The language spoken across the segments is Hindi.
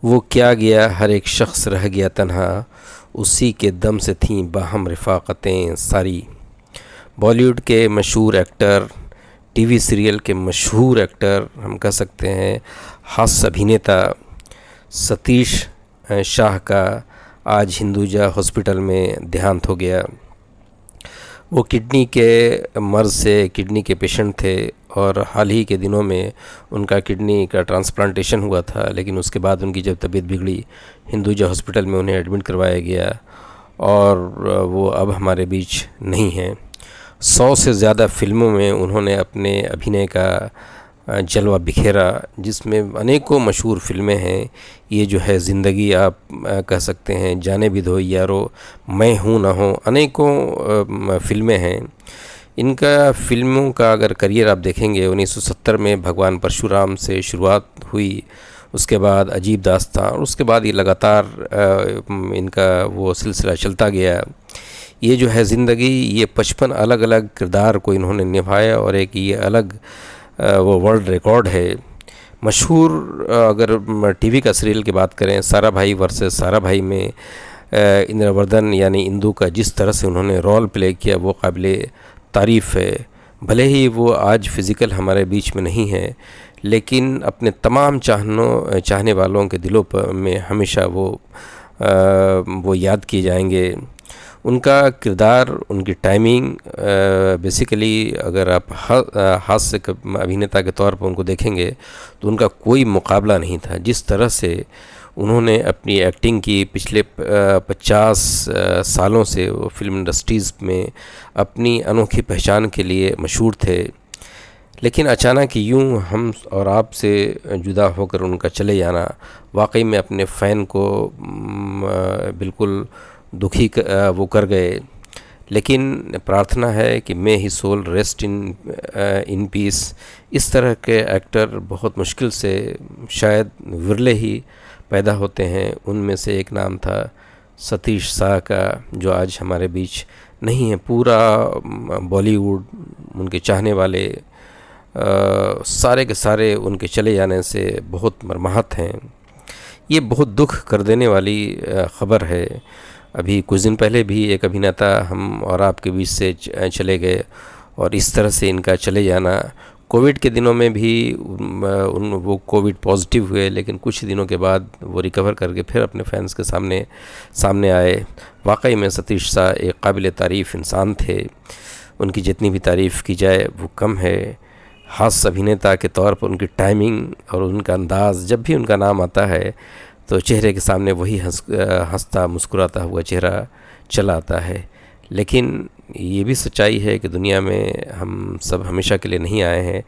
वो क्या गया हर एक शख्स रह गया तन्हा, उसी के दम से थीं बाहम रफ़ाक़तें सारी। बॉलीवुड के मशहूर एक्टर, टीवी सीरियल के मशहूर एक्टर, हम कह सकते हैं हास्य अभिनेता सतीश शाह का आज हिंदुजा हॉस्पिटल में देहांत हो गया। वो किडनी के मर्ज़ से, किडनी के पेशेंट थे और हाल ही के दिनों में उनका किडनी का ट्रांसप्लांटेशन हुआ था, लेकिन उसके बाद उनकी जब तबीयत बिगड़ी, हिंदुजा हॉस्पिटल में उन्हें एडमिट करवाया गया और वो अब हमारे बीच नहीं हैं। 100 से ज़्यादा फ़िल्मों में उन्होंने अपने अभिनय का जलवा बिखेरा, जिसमें अनेकों मशहूर फ़िल्में हैं। ये जो है ज़िंदगी, आप कह सकते हैं जाने भी दो यारो, मैं हूँ ना हूँ, अनेकों फ़िल्में हैं। इनका फ़िल्मों का अगर करियर आप देखेंगे, 1970 में भगवान परशुराम से शुरुआत हुई, उसके बाद अजीब दास्तां, और उसके बाद ये लगातार इनका वो सिलसिला चलता गया। ये जो है ज़िंदगी, ये 55 अलग अलग किरदार को इन्होंने निभाया और एक ये अलग वो वर्ल्ड रिकॉर्ड है। मशहूर अगर टीवी का सीरियल की बात करें, सारा भाई वर्सेस सारा भाई में इंद्रवर्धन यानी इंदु का जिस तरह से उन्होंने रोल प्ले किया वो काबिले तारीफ़ है। भले ही वो आज फ़िज़िकल हमारे बीच में नहीं है, लेकिन अपने तमाम चाहने वालों के दिलों पर में हमेशा वो याद किए जाएंगे। उनका किरदार, उनकी टाइमिंग, बेसिकली अगर आप हास्य अभिनेता के तौर पर उनको देखेंगे तो उनका कोई मुकाबला नहीं था। जिस तरह से उन्होंने अपनी एक्टिंग की पिछले 50 सालों से वो फिल्म इंडस्ट्रीज़ में अपनी अनोखी पहचान के लिए मशहूर थे, लेकिन अचानक यूं हम और आप से जुदा होकर उनका चले जाना वाकई में अपने फ़ैन को बिल्कुल दुखी वो कर गए। लेकिन प्रार्थना है कि मे ही सोल रेस्ट इन पीस। इस तरह के एक्टर बहुत मुश्किल से, शायद विरले ही पैदा होते हैं। उनमें से एक नाम था सतीश शाह का, जो आज हमारे बीच नहीं है। पूरा बॉलीवुड, उनके चाहने वाले सारे के सारे उनके चले जाने से बहुत मर्माहत हैं। ये बहुत दुख कर देने वाली ख़बर है। अभी कुछ दिन पहले भी एक अभिनेता हम और आपके बीच से चले गए, और इस तरह से इनका चले जाना, कोविड के दिनों में भी वो कोविड पॉजिटिव हुए, लेकिन कुछ दिनों के बाद वो रिकवर करके फिर अपने फैंस के सामने आए। वाकई में सतीश शाह एक काबिल तारीफ़ इंसान थे। उनकी जितनी भी तारीफ़ की जाए वो कम है। हास्य अभिनेता के तौर पर उनकी टाइमिंग और उनका अंदाज़, जब भी उनका नाम आता है तो चेहरे के सामने वही हंसता मुस्कुराता हुआ चेहरा चला आता है। लेकिन ये भी सच्चाई है कि दुनिया में हम सब हमेशा के लिए नहीं आए हैं,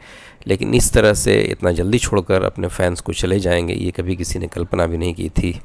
लेकिन इस तरह से इतना जल्दी छोड़कर अपने फैंस को चले जाएंगे, ये कभी किसी ने कल्पना भी नहीं की थी।